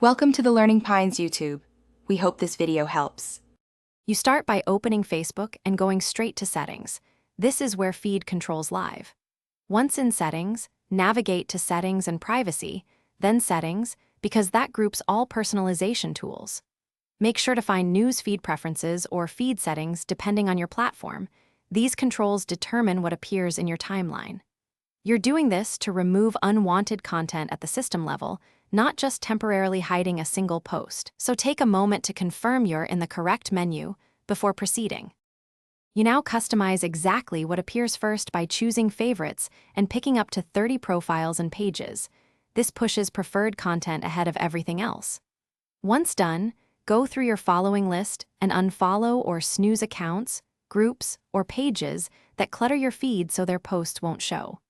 Welcome to the Learning Pines YouTube. We hope this video helps. You start by opening Facebook and going straight to Settings. This is where Feed controls live. Once in Settings, navigate to Settings and Privacy, then Settings, because that groups all personalization tools. Make sure to find News Feed Preferences or Feed Settings depending on your platform. These controls determine what appears in your timeline. You're doing this to remove unwanted content at the system level, not just temporarily hiding a single post. So take a moment to confirm you're in the correct menu before proceeding. You now customize exactly what appears first by choosing favorites and picking up to 30 profiles and pages. This pushes preferred content ahead of everything else. Once done, go through your following list and unfollow or snooze accounts, groups, or pages that clutter your feed so their posts won't show.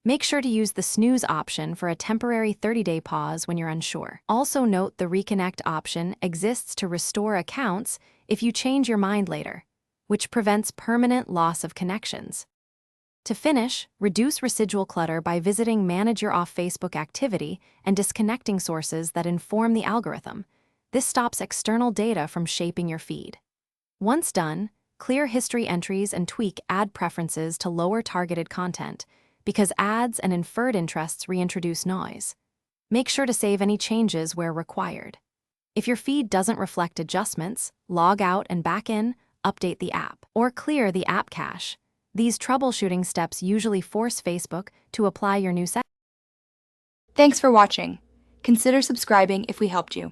Make sure to use the snooze option for a temporary 30-day pause when you're unsure. Also note the reconnect option exists to restore accounts if you change your mind later, which prevents permanent loss of connections. To finish, reduce residual clutter by visiting Manage Your Off-Facebook Activity and disconnecting sources that inform the algorithm. This stops external data from shaping your feed. Once done, clear history entries and tweak ad preferences to lower targeted content, because ads and inferred interests reintroduce noise. Make sure to save any changes where required. If your feed doesn't reflect adjustments, log out and back in, update the app, or clear the app cache. These troubleshooting steps usually force Facebook to apply your new settings. Thanks for watching. Consider subscribing if we helped you.